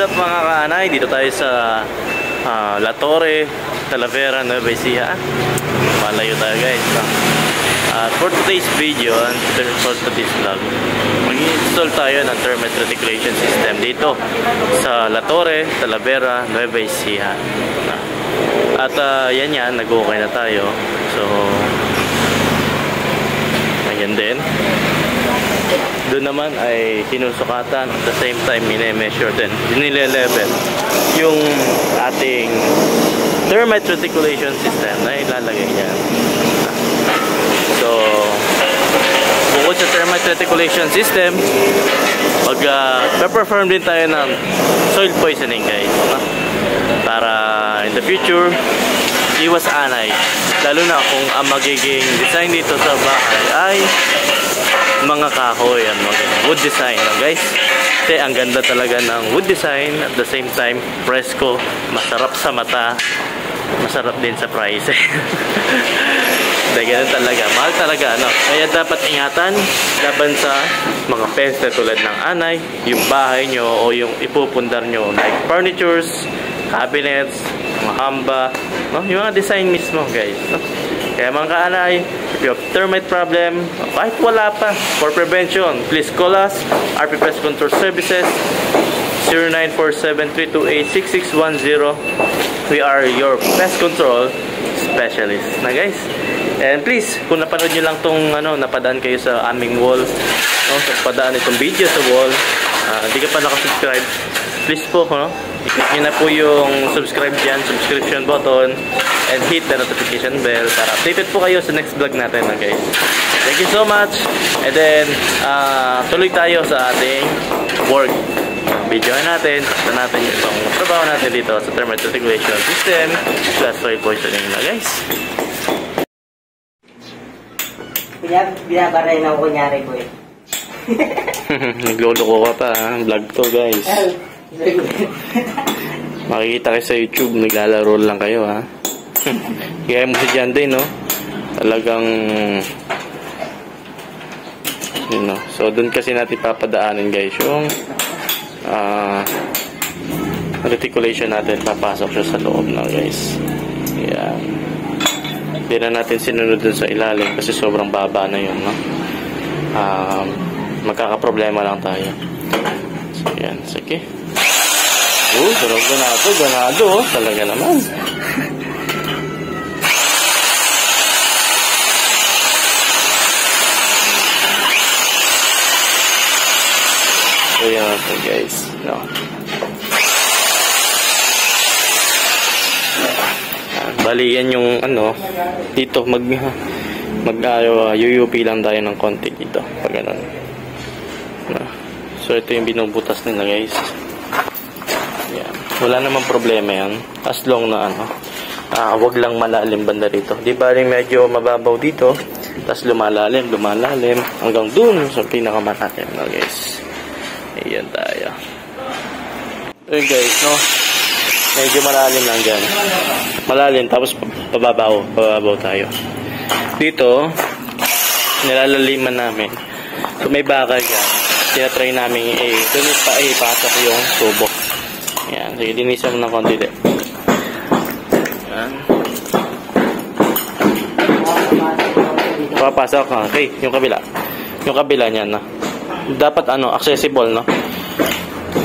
up mga kaanay? Dito tayo sa La Torre, Talavera, Nueva Ecija. Malayo tayo guys. For today's video and for today's vlog, mag-install tayo ng thermite reticulation system dito sa La Torre, Talavera, Nueva Ecija. At yan, nag-okay na tayo. So ayan din. Doon naman ay sinusukatan at the same time mine-measure din, nile-level yung ating thermite reticulation system na ilalagay niya. So bukod sa thermite reticulation system, perform din tayo ng soil poisoning guys, para in the future iwas anay, lalo na kung ang magiging design dito sa bahay ay mga kahoy, wood design guys. Kasi ang ganda talaga ng wood design, at the same time fresco, masarap sa mata, masarap din sa price. Ganun talaga, mahal talaga kaya dapat ingatan laban sa mga peste tulad ng anay, yung bahay nyo o yung ipupundar nyo like furnitures, cabinets, mga hamba, yung mga design mismo guys, Kaya mga kaanay, if you have termite problem, kahit wala pa, for prevention, please call us, RP Pest Control Services, 0947-328-6610. We are your pest control specialist na guys. And please, kung napanood nyo lang tong napadaan kayo sa aming wall, napadaan itong video sa wall, hindi ka pa nakasubscribe, please po, i-click nyo na po yung subscribe dyan, subscription button, and hit the notification bell para updated po kayo sa next vlog natin guys. Thank you so much. And then tuloy tayo sa ating work. Video natin, natin itong trabaho natin dito sa thermite reticulation system plus soil poisoning na guys. Binabaray na ako kunyari ko eh. Nagloloko ka pa vlog to guys. Makikita kayo sa YouTube, naglalaro lang kayo Kaya mo si John din talagang so doon kasi natin papadaanin guys yung reticulation natin, papasok siya sa loob na guys. Yan, hindi na natin sinunod dun sa ilalim kasi sobrang baba na yun magkakaproblema lang tayo. So yan, sige. Ganado talaga naman. So yan guys, bali yan yung dito UUP lang tayo ng konti dito pag ganun. So ito yung binubutas nila guys. Yan, wala namang problema yan as long na wag lang malalim banda rito. Di ba rin medyo mababaw dito, tapos lumalalim hanggang dun sa pinakamalalim guys. Ayan tayo. Ayun guys, medyo malalim lang dyan. Malalim, tapos pababaw tayo. Dito, nilalaliman namin. So may bakal dyan. Tinatry namin doon ipasok yung tubo. Ayan, sige, dinisan mo ng konti din. Ayan. Papasok ka. Okay, yung kabila. Yung kabila niyan dapat accessible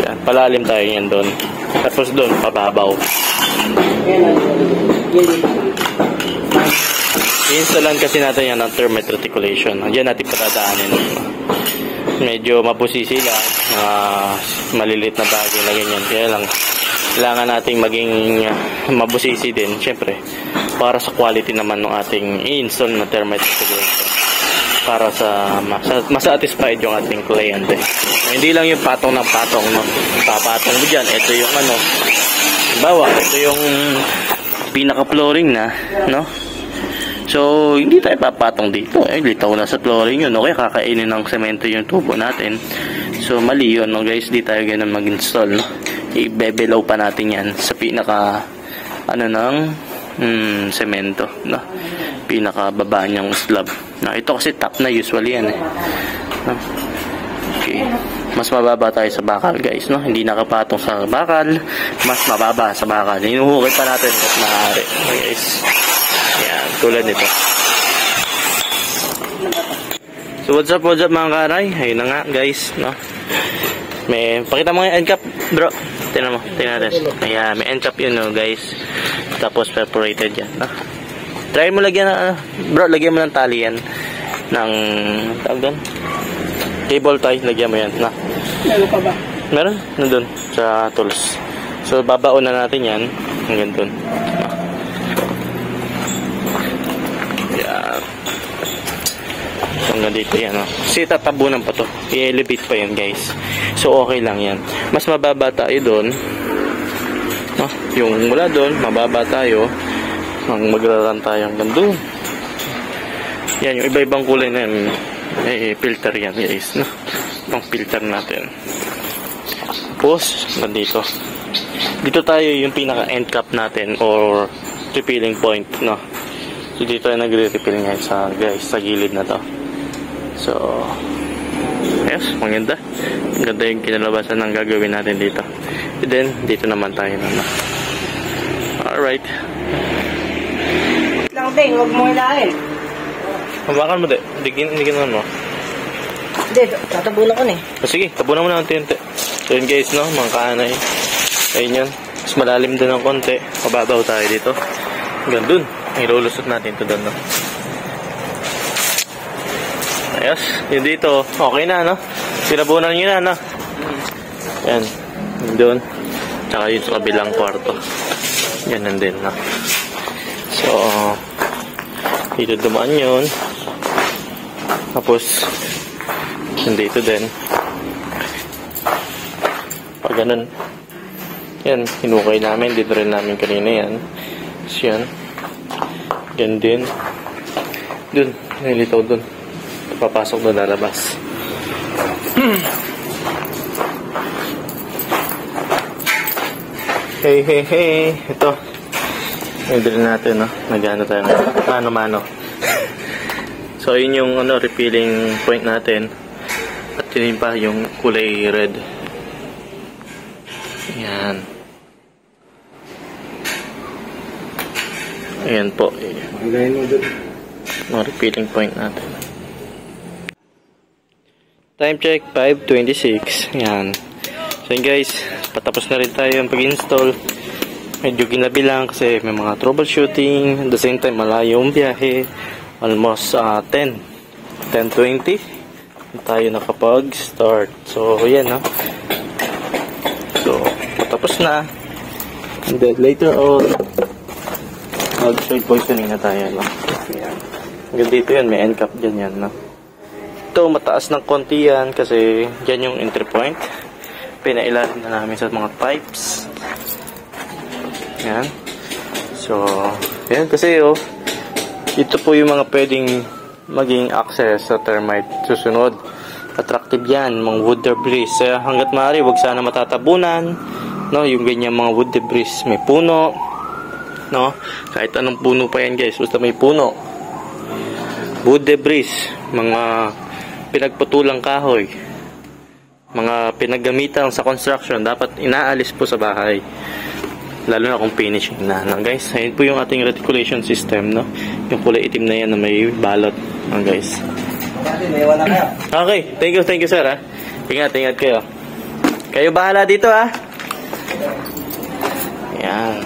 Yan, palalim tayo yan doon. Tapos doon pababaw. I-installan kasi natin yan ng thermite reticulation. Diyan natin patadaanin. Medyo mabusisi lang, malilit na bagay na ganyan. Kaya lang kailangan nating maging mabusisi din syempre para sa quality naman ng ating i-install na thermite reticulation, para sa masatisfied yung ating kliyente. Hindi lang yung patong ng patong papatong mo dyan, ito yung ito yung pinaka flooring na so hindi tayo papatong dito litaw na sa flooring yun, kaya kakainin ng semento yung tubo natin. So mali yun guys, di tayo ganun mag-install i-bebelow pa natin yan sa pinaka ng semento pinakababa niyang slab. Ito kasi top na usually yan Okay. mas mababa tayo sa bakal, guys, no? Hindi nakapatong sa bakal, mas mababa sa bakal. Hinuhukay pa natin at maaari. Okay, guys. Yan, tulad nito. So, what's up mga karay? Ayun na nga, guys, no? Pakita mo yung end cap, bro. Tingnan natin. Ayan, may end cap yun, no, guys. Tapos, perforated yan, no? Try mo lagyan bro, lagyan mo ng tali yan. Ng, tawag doon? Cable tie, lagyan mo yan, na. Meron pa ba? Meron, nandun, sa tools. So, babaon na natin yan, hanggang dun. Yan. So, hanggang dito yan, no. Kasi tatabunan pa to. I-elevate pa yan, guys. So, okay lang yan. Mas mababa tayo dun. No? Yung mula dun, mababa tayo. Magraran tayo hanggang dun. Yan, yung iba-ibang kulay na yan. Filter yan, guys, no? Pang filter natin. Tapos, nandito. Dito tayo yung pinaka end cap natin or refilling point, no? So, dito tayo nagre-refill ngayon sa gilid na to. So, yes, maganda. Maganda yung kinalabasan ng gagawin natin dito. And then, dito naman tayo na. Alright. Lang din, huwag mo ilahin. Hawakan mo, digin mo. Hindi, tatabunan ko na eh. Sige, tabunan mo na unti-unti. So yun, guys, no, mga kaanay. Ayun yun. Mas malalim din ng konti. Mababaw tayo dito. Hanggang dun. Ilulusot natin ito dun, no. Ayos. Yun dito. Okay na, no. Sinabunan nyo na, no. Yan. Yun dun. Tsaka yun sa kabilang kwarto. Yan nandun, no. So, dito dumaan yun. Tapos, dito din. Pag ganun. Yan, hinukay namin. Dito rin namin kanina yan. So, yan. Yan din. Dun. Nilitaw dun. Papasok na lalabas. Hey. Ito. Idrin natin, no? Nag-ano tayo na. Mano-mano. So, yun yung refilling point natin. At yun pa yung kulay red. Ayan. Ayan po. Yung refilling point natin. Time check, 5:26. Ayan. So, yun guys. Patapos na rin tayo yung pag-install. Medyo ginabi lang kasi may mga troubleshooting. At the same time, malayo yung biyahe. Almost 10:20 tayo nakapag-start. So, yan, no? So, patapos na. And then, later on, mag-soil poisoning na tayo, no? Yan. Hanggang dito yan, may end cap dyan yan, no? Ito, mataas ng konti yan kasi dyan yung entry point. Pinailalim na namin sa mga pipes. Yan. So, yan kasi, ito po yung mga pwedeng maging access sa termite. Susunod, attractive yan, mga wood debris. Hanggat maaari, wag sana matatabunan, no? Yung ganyan mga wood debris. May puno, no? Kahit anong puno pa yan, guys, basta may puno. Wood debris, mga pinagputulang kahoy, mga pinagamitan sa construction, dapat inaalis po sa bahay. Lalo na kung finishing na, no, guys. Ayun po yung ating reticulation system, no? Yung kulay itim na yan na may balot, no, guys. Okay, thank you sir, ha. Ingat kayo. Kayo bahala dito, ha. Yan.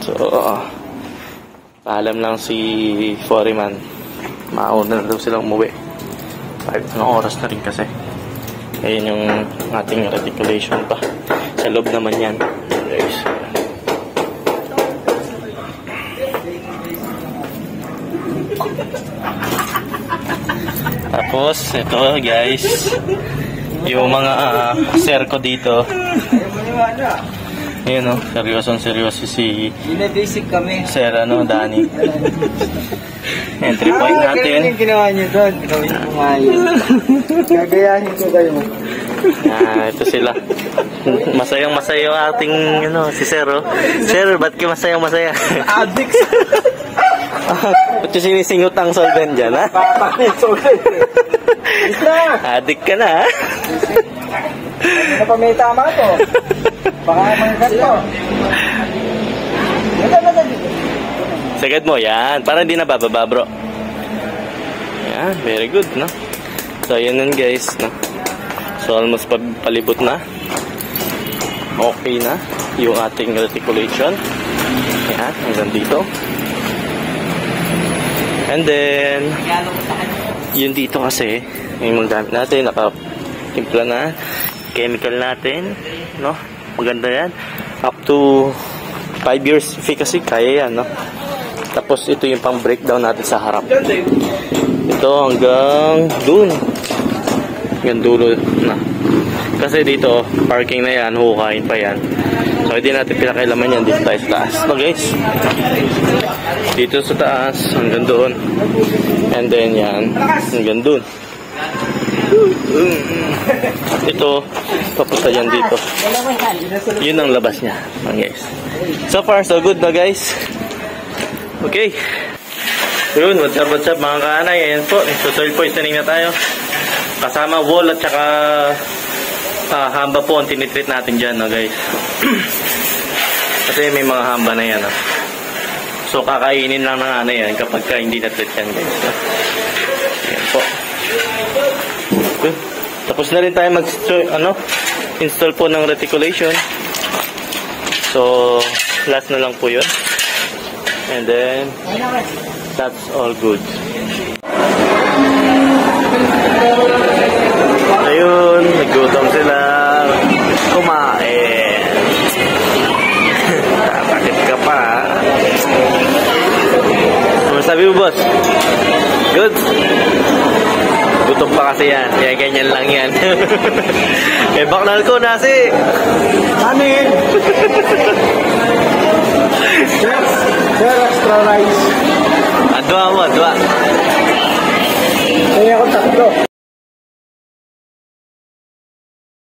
So, paalam lang si Foreman. Mauna na daw silang umuwi. 5 oras na rin kasi. Ayun yung ating reticulation pa. Sa loob naman yan, guys. Tapos, ito guys, yung mga serko dito. Ayun, seryoso si Basic kami. Sir, Danny. Entry point natin. Ano yung ginawa niyo doon? Gawin ko nga yun. Gagayahin ko kayo. Ito sila. Masayang-masaya yung ating, si Sir, Sir, ba't ka masayang-masaya? Addicts. Ba't yung sinisingot ang solvent dyan, ha? Papalit solvent. Addict ka na, ha? Ano pa may tama to? Baka mga ganito. Sagad mo, yan. Para hindi nabababa, bro. Yan, very good, no? So, yan nun, guys, no? So, almost palibot na. Okay na yung ating reticulation. Yan, hanggang dito. And then, yun dito kasi, yung mga gamit natin, naka-timpla na, chemical natin, no? Maganda yan. Up to 5 years efficacy, kaya yan, no? Tapos ito yung pang breakdown natin sa harap. Ito hanggang dun. Hanggang dulo na. Kasi dito, parking na yan, hukain pa yan. So hindi natin pinakailaman yan dito tayo sa taas. No guys? Dito sa taas, hanggang doon. And then yan, hanggang dun. Ito, papunta yan dito. Yun ang labas niya. Guys. So far, so good na guys. Okay. Yun, what's up mga kaanay. Ayan po, soil poisoning na tayo. Kasama wall at saka hamba po ang tinitreat natin dyan, no, guys. Kasi may mga hamba na yan. No? So, kakainin lang ng ano yan kapag hindi na-treat yan, guys. No? Ayan po. Okay. Tapos na rin tayo install po ng reticulation. So, last na lang po yun. And then, that's all good. Ayun, naggutom sila. Kumain. Takit ka pa. Ano sabi mo, boss? Good? Gutom pa kasi yan. Kaya ganyan lang yan. Eh, baknal ko nasi. Amin! Sir, extra rice. Adwa mo, adwa.